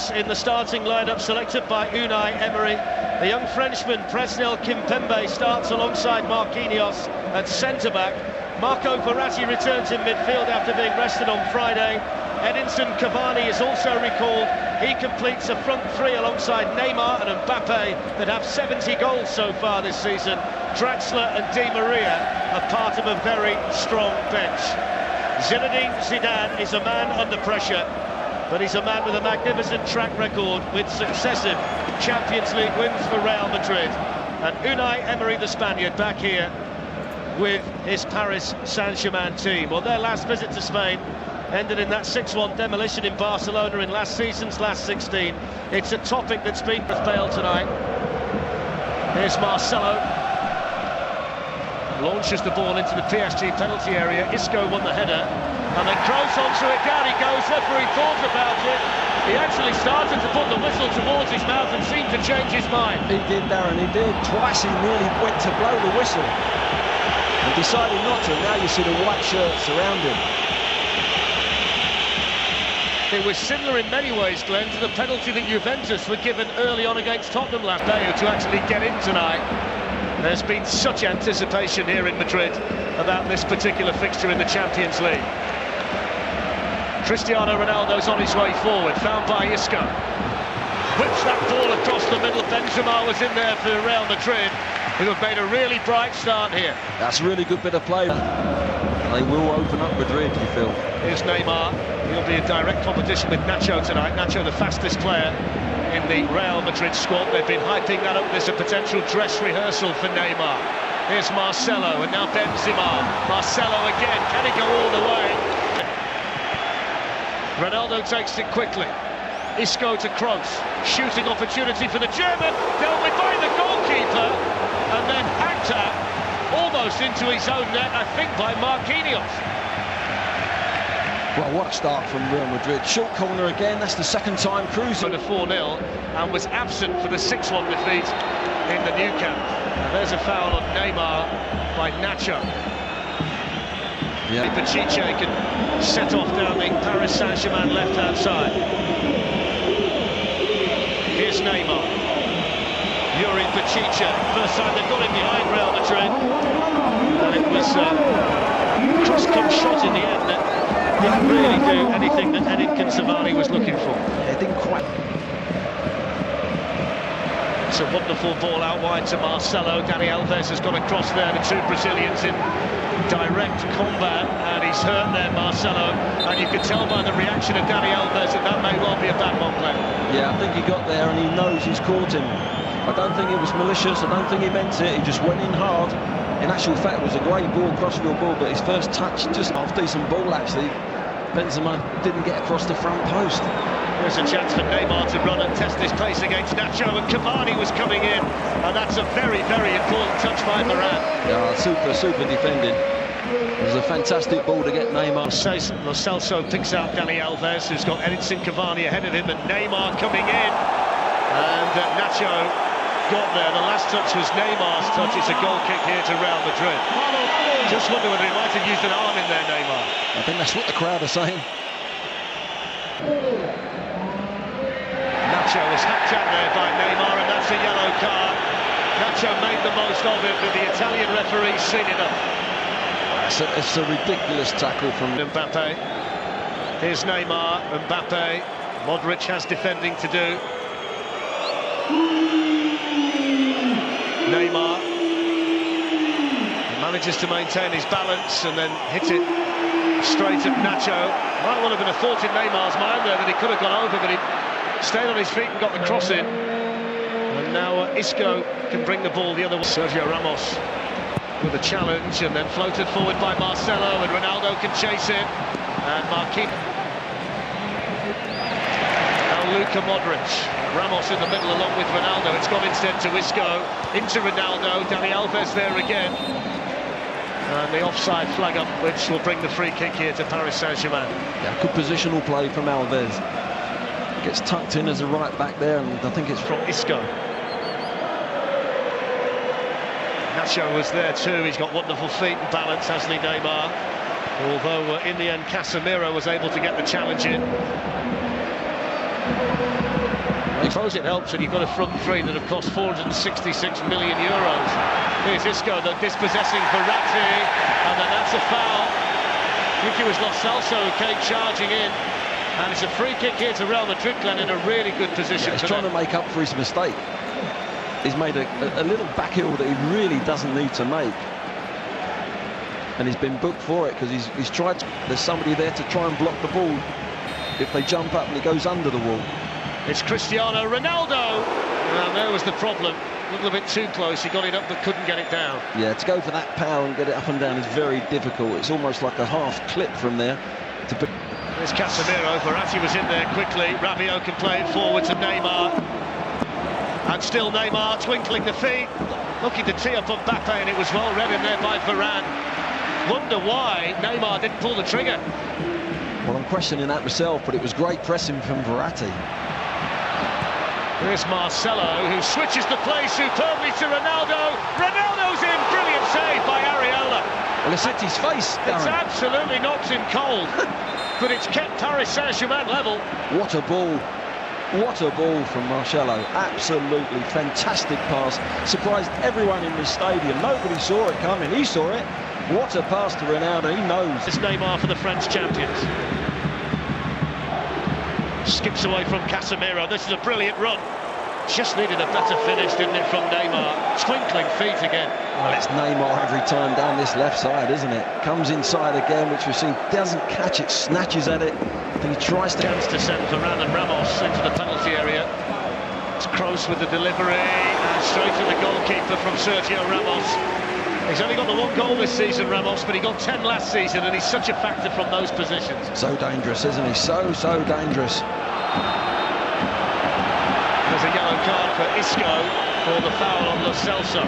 Spaniards in the starting lineup selected by Unai Emery. The young Frenchman Presnel Kimpembe starts alongside Marquinhos at centre-back. Marco Verratti returns in midfield after being rested on Friday. Edinson Cavani is also recalled. He completes a front three alongside Neymar and Mbappe that have 70 goals so far this season. Draxler and Di Maria are part of a very strong bench. Zinedine Zidane is a man under pressure, but he's a man with a magnificent track record with successive Champions League wins for Real Madrid. And Unai Emery, the Spaniard, back here with his Paris Saint-Germain team. Well, their last visit to Spain ended in that 6-1 demolition in Barcelona in last season's last 16. It's a topic that's been with Bale tonight. Here's Marcelo. Launches the ball into the PSG penalty area. Isco won the header. And then Kroos onto it. Down he goes. Referee thought about it. He actually started to put the whistle towards his mouth and seemed to change his mind. He did, Darren, he did. Twice he nearly went to blow the whistle and decided not to. Now you see the white shirts around him. It was similar in many ways, Glenn, to the penalty that Juventus were given early on against Tottenham last day to actually get in tonight. There's been such anticipation here in Madrid about this particular fixture in the Champions League. Cristiano Ronaldo's on his way forward, found by Isco. Whips that ball across the middle. Benzema was in there for Real Madrid, who have made a really bright start here. That's a really good bit of play. They will open up Madrid, you feel. Here's Neymar. He'll be in direct competition with Nacho tonight. Nacho, the fastest player in the Real Madrid squad. They've been hyping that up as a potential dress rehearsal for Neymar. Here's Marcelo, and now Benzema. Marcelo again. Can he go all the way? Ronaldo takes it quickly. Isco to Kroos. Shooting opportunity for the German. Dealt with by the goalkeeper. And then hacked at, almost into his own net, I think, by Marquinhos. Well, what a start from Real Madrid. Short corner again. That's the second time Cruz. To 4-0 and was absent for the 6-1 defeat in the Nou Camp. And there's a foul on Neymar by Nacho. Yeah. Pachiche can set off down the Paris Saint-Germain left-hand side. Here's Neymar. Yuri Pachiche. First time they've got him behind Real Madrid. And it was a cross-kick shot in the end that didn't really do anything that Edinson Cavani was looking for. It didn't quite. It's a wonderful ball out wide to Marcelo. Dani Alves has got across there. The two Brazilians in direct combat, and he's hurt there, Marcelo. And you can tell by the reaction of Dani Alves that that may well be a bad one play. Yeah, I think he got there and he knows he's caught him. I don't think it was malicious. I don't think he meant it. He just went in hard. In actual fact, it was a great ball, crossfield ball, but his first touch, just half decent ball actually. Benzema didn't get across the front post. There's a chance for Neymar to run and test his pace against Nacho, and Cavani was coming in, and that's a very, very important touch by Varane. Yeah, super defending. It was a fantastic ball to get Neymar. Lo Celso picks out Dani Alves, who's got Edinson Cavani ahead of him, and Neymar coming in, and Nacho got there. The last touch was Neymar's touch. It's a goal kick here to Real Madrid. Just wonder whether he might have used an arm in there, Neymar. I think that's what the crowd are saying. Nacho was hacked at there by Neymar, and that's a yellow card. Nacho made the most of it, but the Italian referee's seen enough. It's a ridiculous tackle from Mbappe. Here's Neymar, Mbappe. Modric has defending to do. Neymar manages to maintain his balance and then hit it straight at Nacho. Might well have been a thought in Neymar's mind there that he could have gone over, but he stayed on his feet and got the cross in. And now Isco can bring the ball the other way. Sergio Ramos with a challenge, and then floated forward by Marcelo, and Ronaldo can chase it. And Marquinhos. Now Luka Modric. Ramos in the middle along with Ronaldo. It's gone instead to Isco, into Ronaldo. Dani Alves there again. And the offside flag up, which will bring the free kick here to Paris Saint-Germain. Yeah, good positional play from Alves. Gets tucked in as a right back there, and I think it's from Isco. Nacho was there too. He's got wonderful feet and balance, hasn't he, Neymar? Although in the end Casemiro was able to get the challenge in. I suppose it helps when you've got a front three that have cost 466 million euros. Here's Isco, the dispossessing Verratti, and then that's a foul. I think it was Lo Celso who came charging in, and it's a free kick here to Real Madrid, Glenn, in a really good position. He's trying to make up for his mistake. He's made a little back heel that he really doesn't need to make, and he's been booked for it because he's tried. There's somebody there to try and block the ball if they jump up and he goes under the wall. It's Cristiano Ronaldo, and there was the problem. A little bit too close, he got it up but couldn't get it down. Yeah, to go for that power and get it up and down is very difficult. It's almost like a half clip from there. There's Casemiro, Verratti was in there quickly, Rabiot can play it forward to Neymar. And still Neymar twinkling the feet, looking to tee up Mbappe, and it was well read in there by Varane. Wonder why Neymar didn't pull the trigger. Well, I'm questioning that myself, but it was great pressing from Verratti. Here's Marcelo, who switches the play superbly to Ronaldo. Ronaldo's in, brilliant save by Areola. Well, it's hit his face, Darren. It's absolutely knocked him cold, but it's kept Paris Saint-Germain level. What a ball. What a ball from Marcelo. Absolutely fantastic pass. Surprised everyone in the stadium. Nobody saw it coming. He saw it. What a pass to Ronaldo. He knows. It's Neymar for the French champions. Skips away from Casemiro. This is a brilliant run. Just needed a better finish, didn't it, from Neymar? Twinkling feet again. Well, it's Neymar every time down this left side, isn't it? Comes inside again, which we've seen. Doesn't catch it, snatches at it. And he tries to... Chance to send Varane and Ramos into the penalty area. It's Kroos with the delivery, and straight to the goalkeeper from Sergio Ramos. He's only got the one goal this season, Ramos, but he got 10 last season, and he's such a factor from those positions. So dangerous, isn't he? So dangerous. There's a yellow card for Isco for the foul on Lo Celso.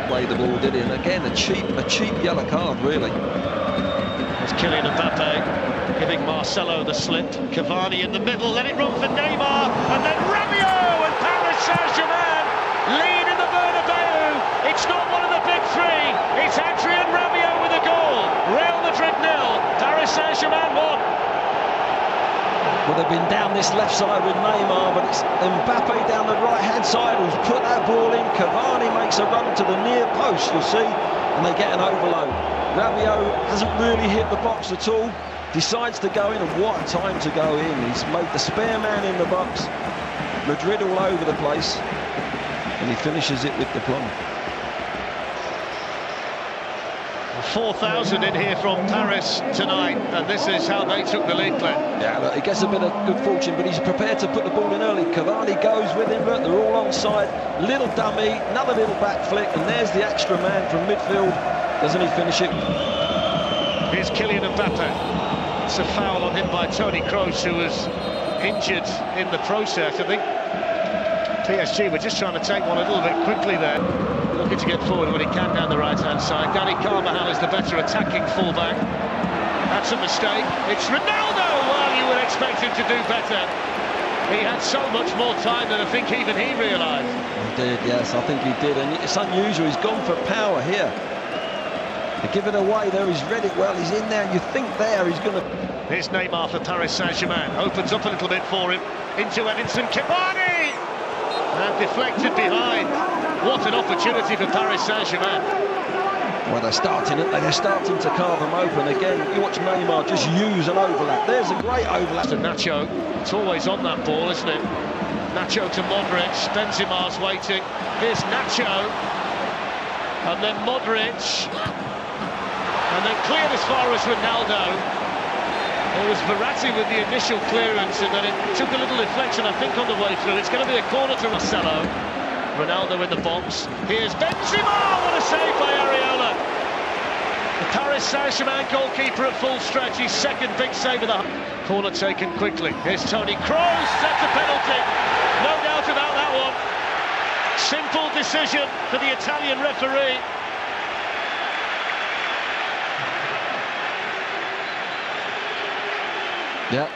Play the ball, did he? And again, a cheap yellow card, really. There's Kylian Mbappe giving Marcelo the slip. Cavani in the middle, let it run for Neymar, and then Rabiot, and Paris Saint-Germain lead in the Bernabeu. It's not one of the big three. It's Adrien Rabiot with a goal. Real Madrid 0, Paris Saint-Germain 1. Well, they've been down this left side with Neymar, but it's Mbappe down the right-hand side who's put that ball in. Cavani makes a run to the near post, you'll see, and they get an overload. Rabiot hasn't really hit the box at all, decides to go in, and what a time to go in. He's made the spare man in the box. Madrid all over the place, and he finishes it with the plum. 4,000 in here from Paris tonight, and this is how they took the lead, Glenn. Yeah, look, he gets a bit of good fortune, but he's prepared to put the ball in early. Cavani goes with him, but they're all onside. Little dummy, another little back flick, and there's the extra man from midfield. Doesn't he finish it? Here's Kylian Mbappe. It's a foul on him by Toni Kroos, who was injured in the process. I think PSG were just trying to take one a little bit quickly there. Looking to get forward when he can down the right-hand side. Dani Carvajal is the better attacking fullback. That's a mistake. It's Ronaldo! Well, you would expect him to do better. He had so much more time than I think even he realised. He did, yes, I think he did. And it's unusual, he's gone for power here. To give it away there, he's read it well, he's in there, you think there, he's going to... Here's Neymar for Paris Saint-Germain. Opens up a little bit for him. Into Edinson Cavani! And deflected behind. What an opportunity for Paris Saint-Germain. Well, they're starting to carve them open again. You watch Neymar just use an overlap. There's a great overlap. To Nacho, it's always on that ball, isn't it? Nacho to Modric, Benzema's waiting. Here's Nacho, and then Modric, and then cleared as far as Ronaldo. It was Verratti with the initial clearance, and then it took a little deflection, I think, on the way through. It's going to be a corner to Marcelo. Ronaldo in the box. Here's Benzema! What a save by Areola! The Paris Saint-Germain goalkeeper at full stretch. His second big save of the corner taken quickly. Here's Toni Kroos. That's a penalty. No doubt about that one. Simple decision for the Italian referee. Yeah,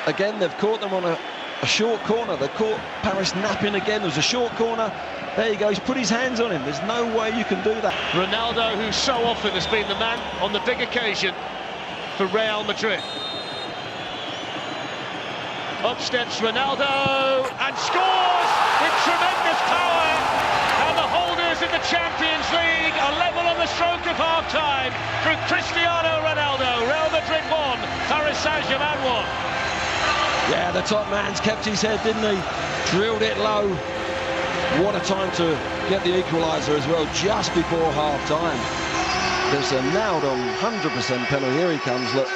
again they've caught them on a short corner. They've caught Paris napping again. There's a short corner. There he goes, put his hands on him. There's no way you can do that. Ronaldo, who so often has been the man on the big occasion for Real Madrid. Up steps Ronaldo and scores with tremendous power. And the holders of the Champions League are level on the stroke of half-time through Cristiano Ronaldo. Real Madrid 1, Paris Saint-Germain 1. Yeah, the top man's kept his head, didn't he? Drilled it low. What a time to get the equaliser as well, just before half-time. There's a nailed-on 100% penalty. Here he comes, look.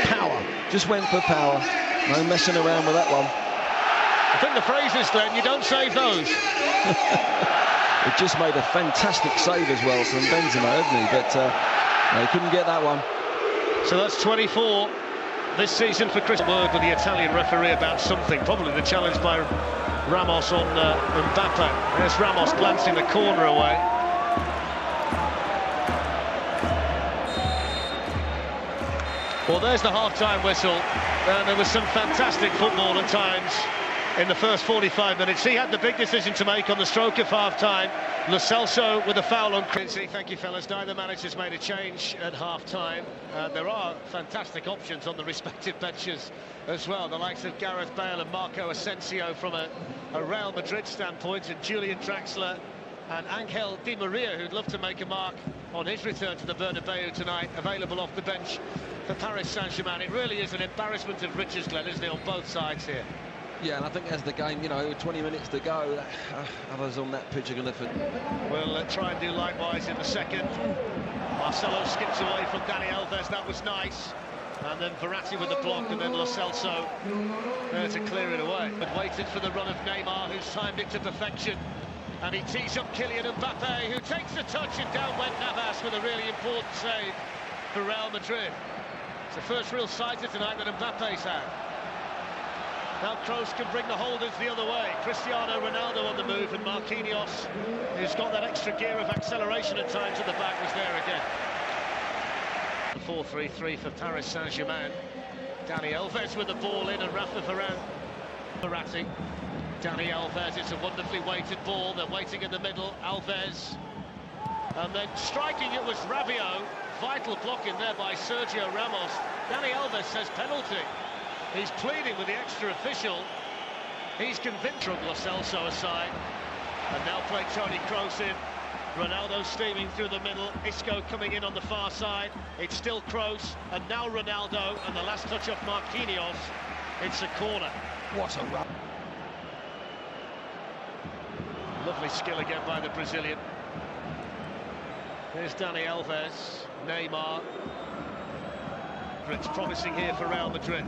Power. Just went for power. No messing around with that one. I think the phrase is, Glenn, you don't save those. It just made a fantastic save as well from Benzema, hadn't he? But he couldn't get that one. So that's 24 this season for Chris. Word with the Italian referee about something, probably the challenge by Ramos on Mbappe. There's Ramos glancing the corner away. Well, there's the half-time whistle, and there was some fantastic football at times in the first 45 minutes. He had the big decision to make on the stroke of half-time. Lo Celso with a foul on Quincy. Thank you, fellas. Neither manager's made a change at half-time. There are fantastic options on the respective benches as well. The likes of Gareth Bale and Marco Asensio from a Real Madrid standpoint, and Julian Draxler and Angel Di Maria, who'd love to make a mark on his return to the Bernabeu tonight, available off the bench for Paris Saint-Germain. It really is an embarrassment of riches, Glenn, isn't it, on both sides here? Yeah, and I think as the game, you know, 20 minutes to go, others on that pitch are going to... We'll try and do likewise in the second. Marcelo skips away from Dani Alves, that was nice. And then Verratti with the block, and then Lo Celso there to clear it away. But waited for the run of Neymar, who's timed it to perfection. And he tees up Kylian Mbappe, who takes the touch, and down went Navas with a really important save for Real Madrid. It's the first real sighter tonight that Mbappe's had. Now Kroos can bring the holders the other way. Cristiano Ronaldo on the move, and Marquinhos, who's got that extra gear of acceleration at times at the back, was there again. 4-3-3 for Paris Saint-Germain. Dani Alves with the ball in, and Rafa Varane. Verratti. Dani Alves, it's a wonderfully weighted ball. They're waiting in the middle. Alves. And then striking it was Rabiot. Vital block in there by Sergio Ramos. Dani Alves says penalty. He's pleading with the extra official. He's convinced. Lo Celso aside. And now play Toni Kroos in. Ronaldo steaming through the middle. Isco coming in on the far side. It's still Kroos. And now Ronaldo. And the last touch off Marquinhos. It's a corner. What a run. Lovely skill again by the Brazilian. Here's Dani Alves. Neymar. It's promising here for Real Madrid.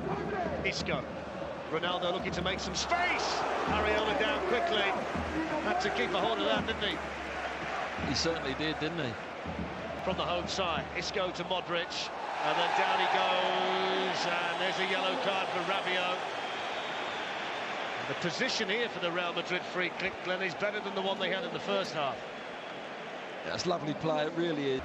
Isco. Ronaldo looking to make some space. Ariola down quickly. Had to keep a hold of that, didn't he? He certainly did, didn't he? From the home side. Isco to Modric. And then down he goes. And there's a yellow card for Rabiot. The position here for the Real Madrid free kick, Glenn, is better than the one they had in the first half. That's lovely play, it really is.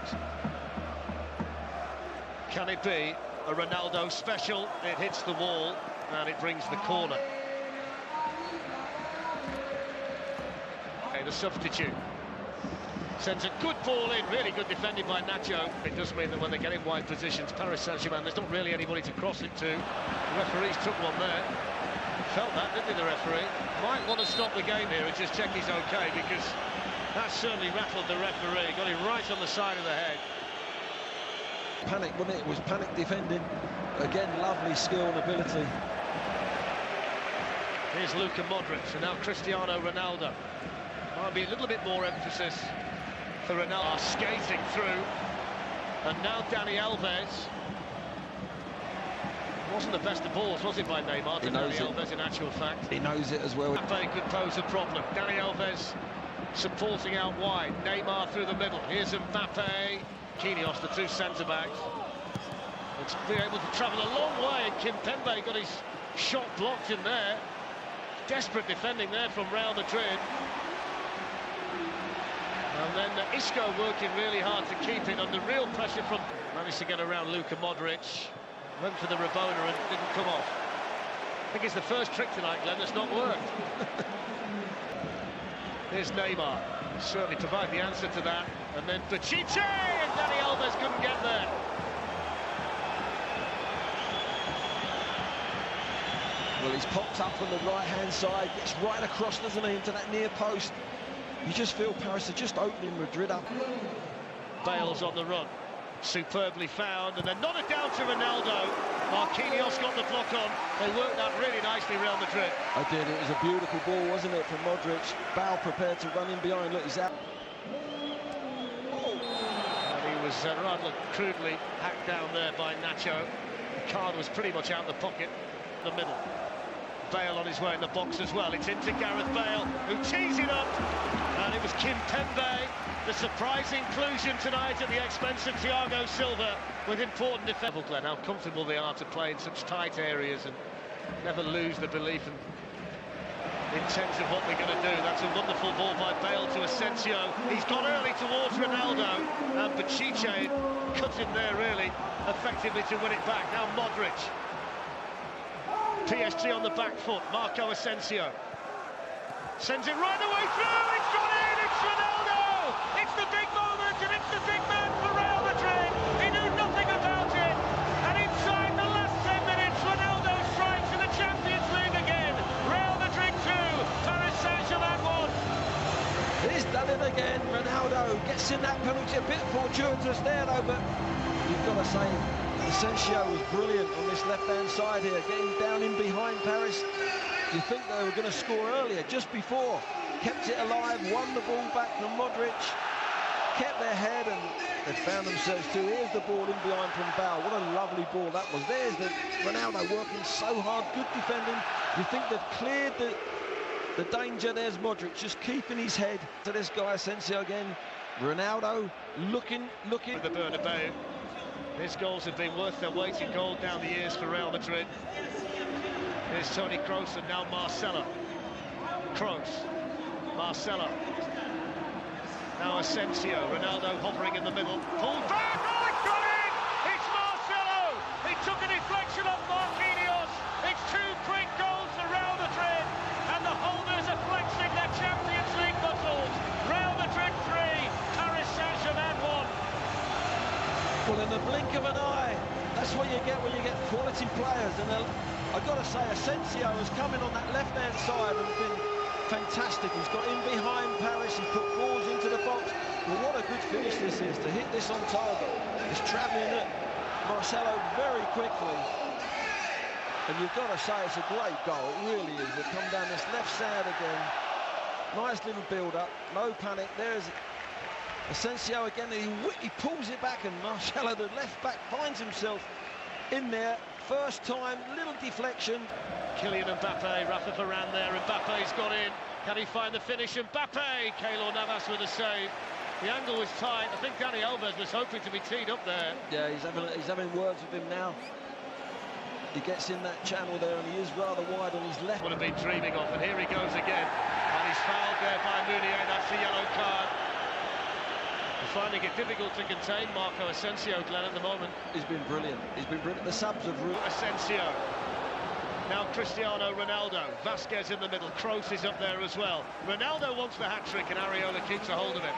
Can it be a Ronaldo special? It hits the wall and it brings the corner. Okay, the substitute sends a good ball in, really good defending by Nacho. It does mean that when they get in wide positions, Paris Saint-Germain, there's not really anybody to cross it to. The referees took one there. Felt that, didn't he, the referee? Might want to stop the game here and just check he's okay, because that certainly rattled the referee. Got him right on the side of the head. Panic, wasn't it? It was panic defending. Again, lovely skill and ability. Here's Luka Modric, and now Cristiano Ronaldo. Might be a little bit more emphasis for Ronaldo. Skating through. And now Dani Alves. Wasn't the best of balls, was it, by Neymar to Dani Alves, in actual fact? He knows it as well. Mbappe could pose a problem. Dani Alves supporting out wide. Neymar through the middle. Here's Mbappe. Marquinhos, the two centre-backs. It's been able to travel a long way, and Kimpembe got his shot blocked in there. Desperate defending there from Real Madrid. And then Isco working really hard to keep it under real pressure from... Managed to get around Luka Modric. Went for the Rabona and didn't come off. I think it's the first trick tonight, Glenn, that's not worked. Here's Neymar. Certainly provide the answer to that. And then Bachiche, and Dani Alves couldn't get there. Well, he's popped up from the right-hand side, gets right across, doesn't he, into that near post. You just feel Paris are just opening Madrid up. Bale's on the run, superbly found, and then nodded down to Ronaldo. Marquinhos got the block on. They worked that really nicely, Real Madrid. I did, it was a beautiful ball, wasn't it, from Modric. Bale prepared to run in behind, look, he's out. And he was rather crudely hacked down there by Nacho. The card was pretty much out of the pocket, the middle. Bale on his way in the box as well. It's into Gareth Bale, who tees it up, and it was Kimpembe, the surprise inclusion tonight at the expense of Thiago Silva, with important defence. Glenn, how comfortable they are to play in such tight areas and never lose the belief and intent of what they're going to do. That's a wonderful ball by Bale to Asensio. He's gone early towards Ronaldo, and Bachiche cut in there really effectively to win it back. Now Modric. PSG on the back foot, Marco Asensio sends it right the way through, it's gone in, it's Ronaldo! It's the big moment and it's the big man for Real Madrid. He knew nothing about it, and inside the last 10 minutes Ronaldo strikes in the Champions League again. Real Madrid 2, Paris Saint-Germain 1. He's done it again, Ronaldo gets in that penalty, a bit fortuitous there though, but you've got to say Asensio was brilliant on this left-hand side here, getting down in behind Paris. You think they were going to score earlier, just before. Kept it alive, won the ball back from Modric, kept their head, and they found themselves too. Here's the ball in behind from Bale. What a lovely ball that was. There's the Ronaldo working so hard, good defending. You think they've cleared the danger. There's Modric just keeping his head to this guy Asensio again. Ronaldo looking. With the Bernabeu. His goals have been worth their weight in gold down the years for Real Madrid. Here's Toni Kroos and now Marcelo. Kroos, Marcelo. Now Asensio, Ronaldo hovering in the middle. Pulled back, oh, it's gone in! It's Marcelo! He took a deflection off Marquinhos. It's 2 quick goals for Real Madrid, and the holders are flexing their Champions League muscles. Real Madrid 3, Paris Saint-Germain 1. Well, in the blink of an eye, that's what you get when you get quality players. And I've got to say, Asensio has come in on that left-hand side and been fantastic. He's got in behind Paris, he's put balls into the box. Well, what a good finish this is, to hit this on target. He's travelling at Marcelo very quickly. And you've got to say, it's a great goal, it really is. They come down this left side again. Nice little build-up, no panic. There's Asensio again, he pulls it back, and Marcelo, the left back, finds himself in there. First time, little deflection. Kylian Mbappe, Rafa Varane there, Mbappe's got in. Can he find the finish? Mbappe, Keylor Navas with a save. The angle was tight. I think Dani Alves was hoping to be teed up there. Yeah, he's having words with him now. He gets in that channel there, and he is rather wide on his left. Would have been dreaming of, and here he goes again. And he's fouled there by Meunier, that's a yellow card. Finding it difficult to contain Marco Asensio, Glenn, at the moment. He's been brilliant. He's been brilliant. The subs have ruined Asensio. Now Cristiano Ronaldo. Vasquez in the middle. Kroos is up there as well. Ronaldo wants the hat-trick and Areola keeps a hold of him.